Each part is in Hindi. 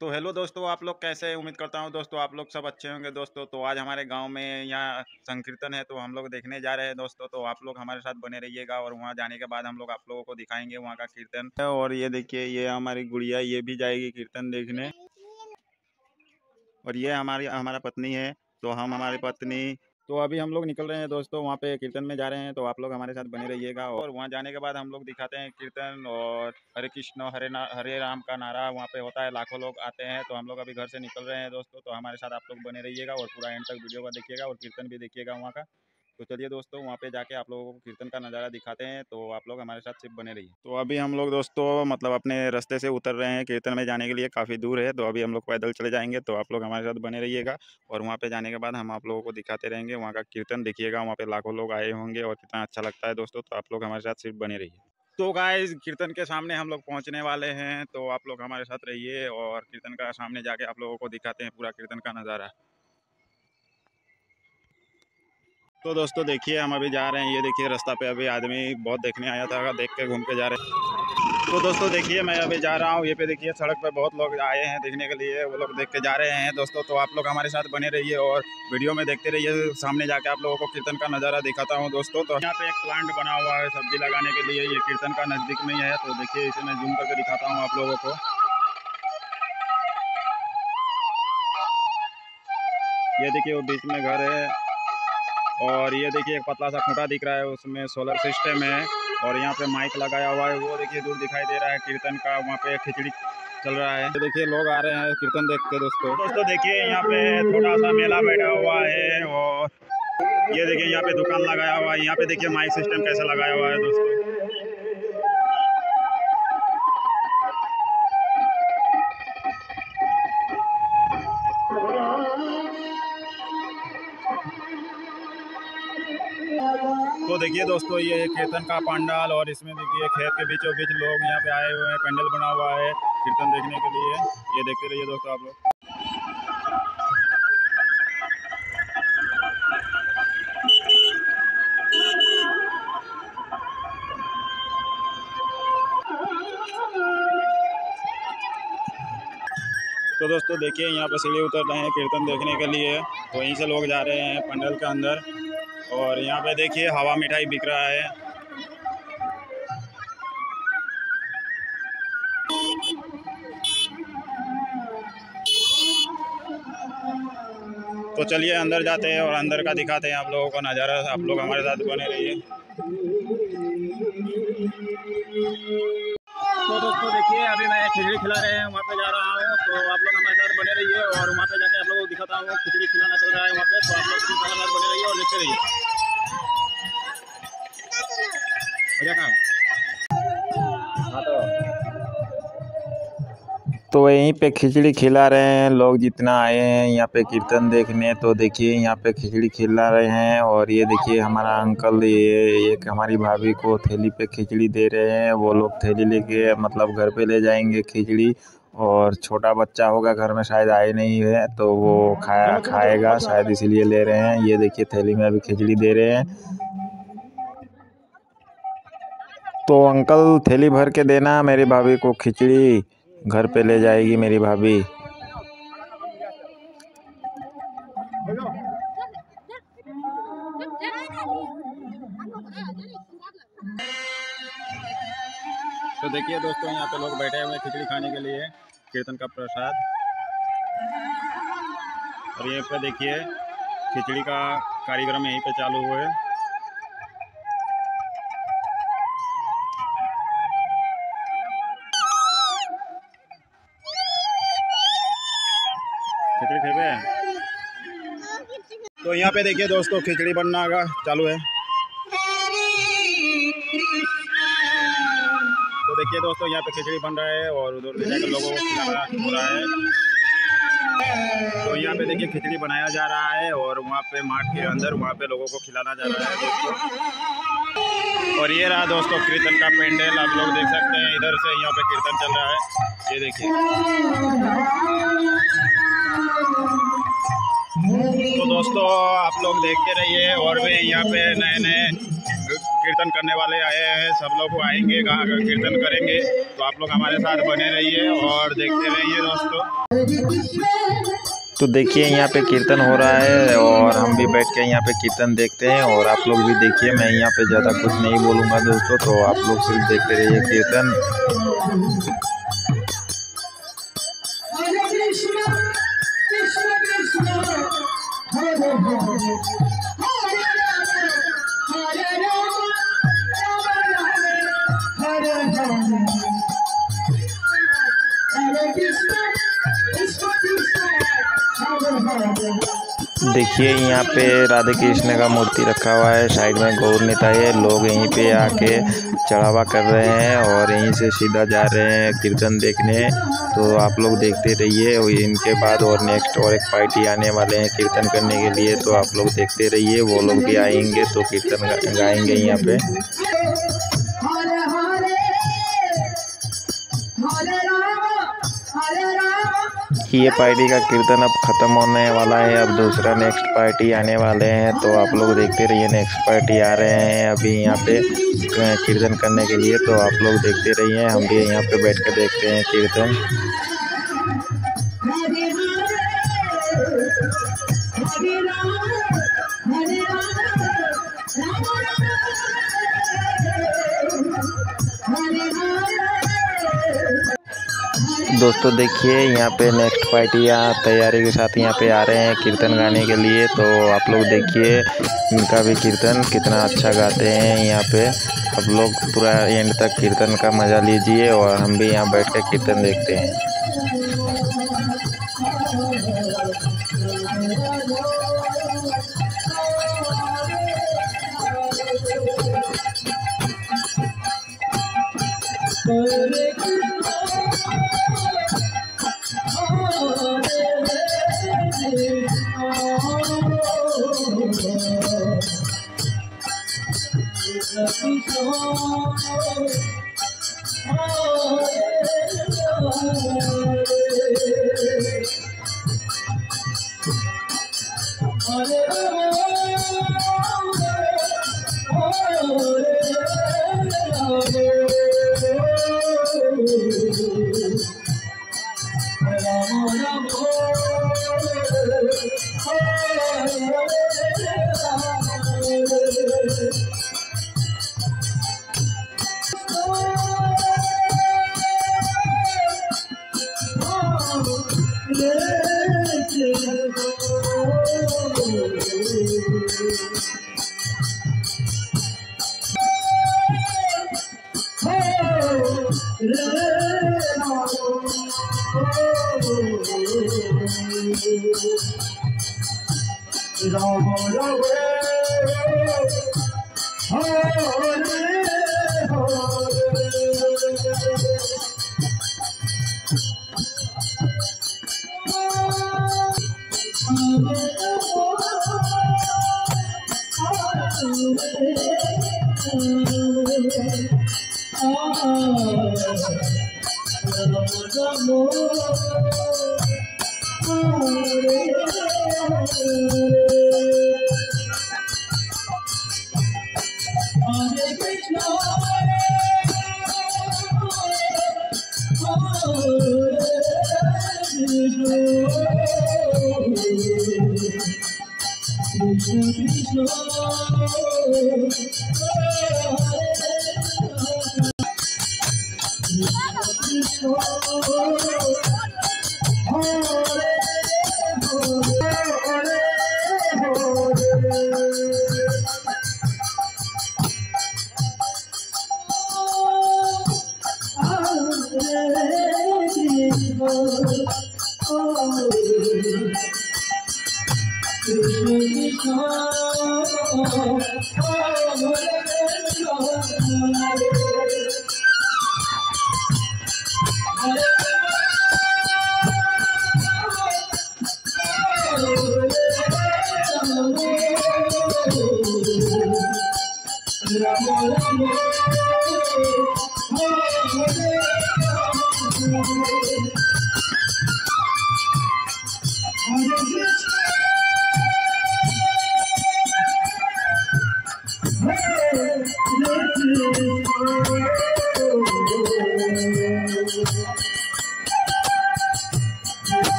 तो हेलो दोस्तों, आप लोग कैसे हैं? उम्मीद करता हूँ दोस्तों आप लोग सब अच्छे होंगे दोस्तों। तो आज हमारे गांव में यहाँ संकीर्तन है, तो हम लोग देखने जा रहे हैं दोस्तों। तो आप लोग हमारे साथ बने रहिएगा और वहाँ जाने के बाद हम लोग आप लोगों को दिखाएंगे वहाँ का कीर्तन। और ये देखिए, ये हमारी गुड़िया, ये भी जाएगी कीर्तन देखने। और ये हमारी हमारा पत्नी है। तो हम हमारी पत्नी, तो अभी हम लोग निकल रहे हैं दोस्तों, वहाँ पे कीर्तन में जा रहे हैं। तो आप लोग हमारे साथ बने रहिएगा और वहाँ जाने के बाद हम लोग दिखाते हैं कीर्तन। और हरे कृष्ण हरे राम का नारा वहाँ पे होता है, लाखों लोग आते हैं। तो हम लोग अभी घर से निकल रहे हैं दोस्तों। तो हमारे साथ आप लोग बने रहिएगा और पूरा एंड तक वीडियो का देखिएगा और कीर्तन भी देखिएगा वहाँ का। तो चलिए दोस्तों, वहाँ पे जाके आप लोगों को कीर्तन का नज़ारा दिखाते हैं। तो आप लोग हमारे साथ सिर्फ बने रहिए। तो अभी हम लोग दोस्तों मतलब अपने रास्ते से उतर रहे हैं कीर्तन में जाने के लिए। काफ़ी दूर है, तो अभी हम लोग पैदल चले जाएंगे। तो आप लोग हमारे साथ बने रहिएगा और वहाँ पे जाने के बाद हम आप लोगों को दिखाते रहेंगे वहाँ का कीर्तन। देखिएगा वहाँ पे लाखों लोग आए होंगे और कितना अच्छा लगता है दोस्तों। तो आप लोग हमारे साथ सिर्फ बने रहिए। तो गाइस, कीर्तन के सामने हम लोग पहुँचने वाले हैं। तो आप लोग हमारे साथ रहिए और कीर्तन का सामने जाके आप लोगों को दिखाते हैं पूरा कीर्तन का नज़ारा। तो दोस्तों देखिए, हम अभी जा रहे हैं। ये देखिए रास्ता पे अभी आदमी बहुत देखने आया था, देख के घूम के जा रहे हैं। तो दोस्तों देखिए, मैं अभी जा रहा हूँ। ये पे देखिए सड़क पे बहुत लोग आए हैं देखने के लिए, वो लोग देख के जा रहे हैं दोस्तों। तो आप लोग हमारे साथ बने रहिए और वीडियो में देखते रहिए। सामने जाके आप लोगों को कीर्तन का नज़ारा दिखाता हूँ दोस्तों। तो यहाँ पे एक प्लांट बना हुआ है सब्जी लगाने के लिए, ये कीर्तन का नज़दीक में ही है। तो देखिए, इसे मैं जूम करके दिखाता हूँ आप लोगों को। ये देखिए, वो बीच में घर है और ये देखिए एक पतला सा खूंटा दिख रहा है, उसमें सोलर सिस्टम है। और यहाँ पे माइक लगाया हुआ है, वो देखिए दूर दिखाई दे रहा है कीर्तन का। वहाँ पे खिचड़ी चल रहा है। तो देखिए लोग आ रहे हैं कीर्तन देख के दोस्तों देखिए यहाँ पे छोटा सा मेला बैठा हुआ है। और ये देखिए यहाँ पे दुकान लगाया हुआ है। यहाँ पे देखिए माइक सिस्टम कैसे लगाया हुआ है दोस्तों। तो देखिए दोस्तों, ये कीर्तन का पंडाल और इसमें देखिए खेत के बीचों बीच लोग यहाँ पे आए हुए हैं। पंडाल बना हुआ है कीर्तन देखने के लिए। ये देखते रहिए दोस्तों आप लोग। तो दोस्तों देखिए, यहाँ पर सीढ़ी उतर रहे हैं कीर्तन देखने के लिए। तो यहीं से लोग जा रहे हैं पंडाल के अंदर। और यहाँ पे देखिए हवा मिठाई बिक रहा है। तो चलिए अंदर जाते हैं और अंदर का दिखाते हैं आप लोगों को नज़ारा। आप लोग हमारे साथ बने रहिए। तो दोस्तों देखिए, अभी मैं खिचड़ी खिला रहे हैं, वहाँ पे जा रहा हूँ। तो आप लोग हमारे साथ बने रहिए और वहाँ पे जाके आप लोगों को दिखाता हूँ खिचड़ी खिलाना चल रहा है वहाँ पे। तो आप लोग हमारे साथ बने रहिए और देखते रहिए। मजा कहाँ? हाँ तो यहीं पे खिचड़ी खिला रहे हैं लोग जितना आए हैं यहाँ पे कीर्तन देखने। तो देखिए यहाँ पे खिचड़ी खिला रहे हैं। और ये देखिए हमारा अंकल, ये एक हमारी भाभी को थैली पे खिचड़ी दे रहे हैं। वो लोग थैली लेके मतलब घर पे ले जाएंगे खिचड़ी। और छोटा बच्चा होगा घर में, शायद आए नहीं है, तो वो खाएगा शायद, इसीलिए ले रहे हैं। ये देखिए थैली में अभी खिचड़ी दे रहे हैं। तो अंकल थैली भर के देना मेरी भाभी को खिचड़ी, घर पे ले जाएगी मेरी भाभी। तो देखिए दोस्तों, यहाँ पे लोग बैठे हुए हैं खिचड़ी खाने के लिए, कीर्तन का प्रसाद। और ये पे देखिए खिचड़ी का कार्यक्रम यहीं पे चालू हुआ है। खिचड़ी खेपे। तो यहाँ पे देखिए दोस्तों खिचड़ी बनना का चालू है। तो देखिए दोस्तों, यहाँ पे खिचड़ी बन रहा है और उधर ले जाकर लोगों को खिलाना हो रहा है। तो यहाँ पे देखिए खिचड़ी बनाया जा रहा है और वहाँ पे माठ के अंदर वहाँ पे लोगों को खिलाना जा रहा है दोस्तों। और ये रहा दोस्तों कीर्तन का पेंडल, आप लोग देख सकते हैं इधर से यहाँ पे कीर्तन चल रहा है। ये देखिए। तो दोस्तों आप लोग देखते रहिए और भी यहाँ पे नए नए कीर्तन करने वाले आए हैं, सब लोग आएंगे कीर्तन करेंगे। तो आप लोग हमारे साथ बने रहिए और देखते रहिए दोस्तों। तो देखिए यहाँ पे कीर्तन हो रहा है और हम भी बैठ के यहाँ पे कीर्तन देखते हैं और आप लोग भी देखिए। मैं यहाँ पे ज़्यादा कुछ नहीं बोलूँगा दोस्तों, तो आप लोग सिर्फ देखते रहिए कीर्तन। हरे कृष्ण कृष्ण कृष्ण हरे हरे हरे राम हरे राम हरे कृष्ण कृष्ण कृष्ण हरे हरे। देखिए यहाँ पे राधे कृष्ण का मूर्ति रखा हुआ है, साइड में गौर नेता है। लोग यहीं पे आके चढ़ावा कर रहे हैं और यहीं से सीधा जा रहे हैं कीर्तन देखने। तो आप लोग देखते रहिए। और इनके बाद और नेक्स्ट और एक पार्टी आने वाले हैं कीर्तन करने के लिए, तो आप लोग देखते रहिए। वो लोग भी आएंगे तो कीर्तन गाएंगे यहाँ पे। ये पार्टी का कीर्तन अब ख़त्म होने वाला है, अब दूसरा नेक्स्ट पार्टी आने वाले हैं। तो आप लोग देखते रहिए, नेक्स्ट पार्टी आ रहे हैं अभी यहाँ पे कीर्तन करने के लिए। तो आप लोग देखते रहिए, हम भी यहाँ पे बैठ के देखते हैं कीर्तन। दोस्तों देखिए यहाँ पे नेक्स्ट पार्टी तैयारी के साथ यहाँ पे आ रहे हैं कीर्तन गाने के लिए। तो आप लोग देखिए इनका भी कीर्तन कितना अच्छा गाते हैं यहाँ पे। आप लोग पूरा एंड तक कीर्तन का मज़ा लीजिए और हम भी यहाँ बैठ के कीर्तन देखते हैं।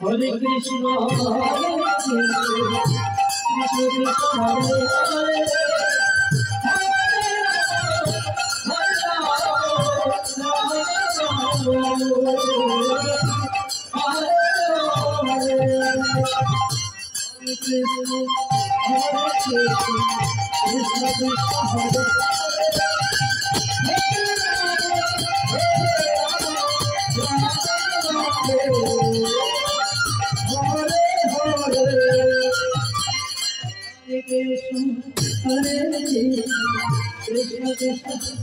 Hare Krishna, Hare Krishna, Krishna Krishna,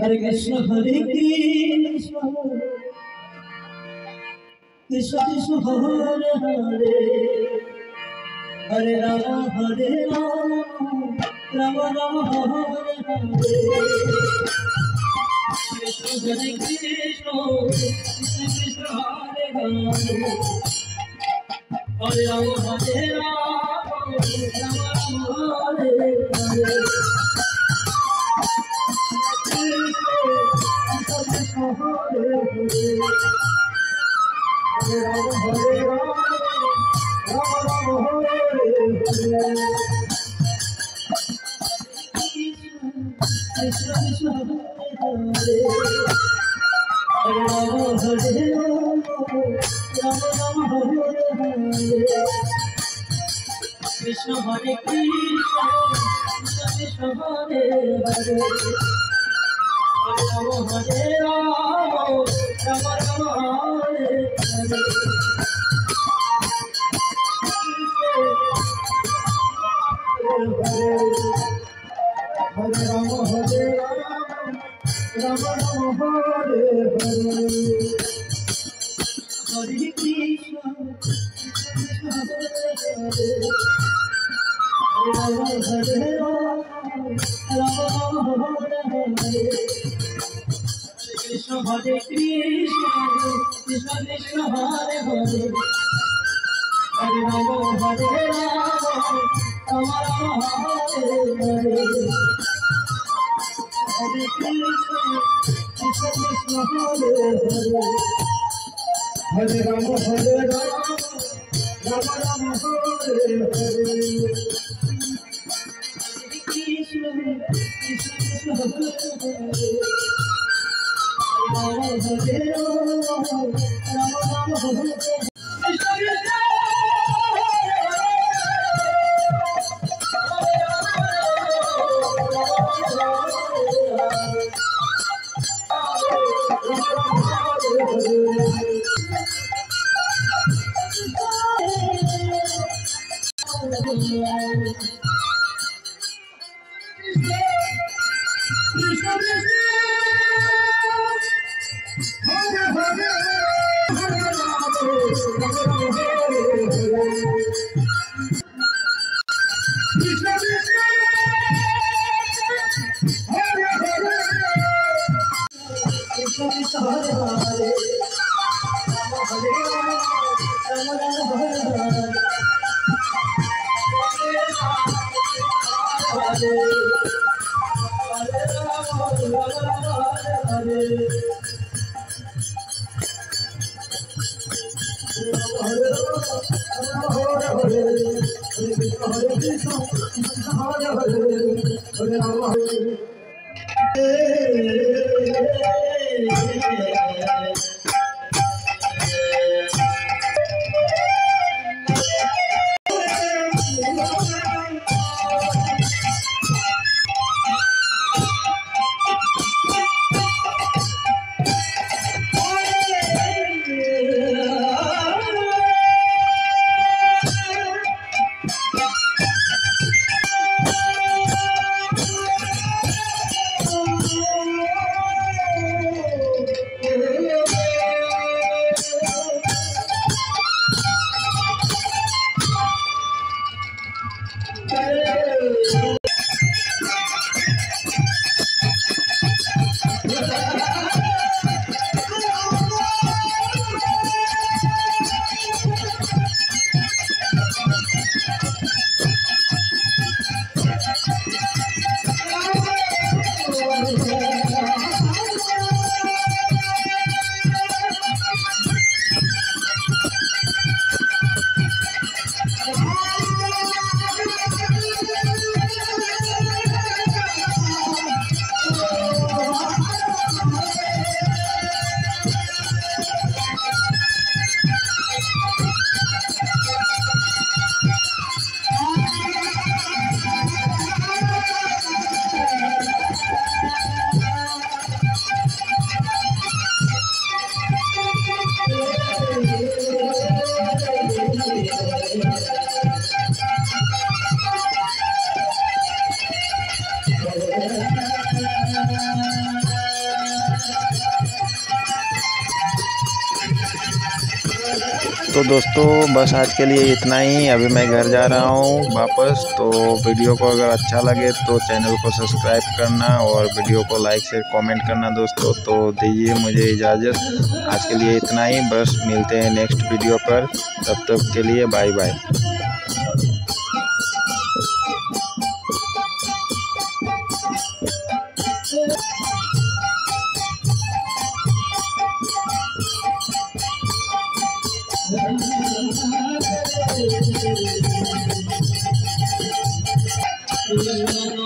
Hare Krishna, Hare Krishna, Krishna Krishna, Hare Hare, Hare Rama, Hare Rama, Rama Rama, Hare Hare. Krishna Hare Krishna, Krishna Krishna Hare Hare, Hare Rama Hare Rama, Rama Rama Hare Hare. Krishna Hare Hare, Hare Rama Hare Rama, Rama Rama Hare Hare. Krishna Krishna Hare Hare, Hare Rama Hare Rama, Rama Rama Hare Hare. Krishna Hare Krishna, Krishna Krishna Hare Hare, Hare Rama Hare Rama, Rama Rama Hare Hare. Hare Rama Hare Rama, Rama Rama Hare Hare. Hare Krishna, Krishna Krishna Hare Hare, Hare Rama Hare Rama, Rama Rama Hare Hare. Krishna Hare Krishna, Krishna Krishna Hare Hare, Hare Rama Hare Rama, Rama Rama Hare Hare. Hare Krishna, Krishna Krishna Hare Hare, Hare Rama Hare Rama, Rama Rama Hare Hare. Krishna, Krishna Krishna Hare Hare, Rama Hare Rama, Rama Rama Hare Hare. Krishna Krishna तो दोस्तों बस आज के लिए इतना ही। अभी मैं घर जा रहा हूँ वापस। तो वीडियो को अगर अच्छा लगे तो चैनल को सब्सक्राइब करना और वीडियो को लाइक शेयर कमेंट करना दोस्तों। तो दीजिए मुझे इजाज़त। आज के लिए इतना ही, बस मिलते हैं नेक्स्ट वीडियो पर। तब तक के लिए बाय बाय। Thank you.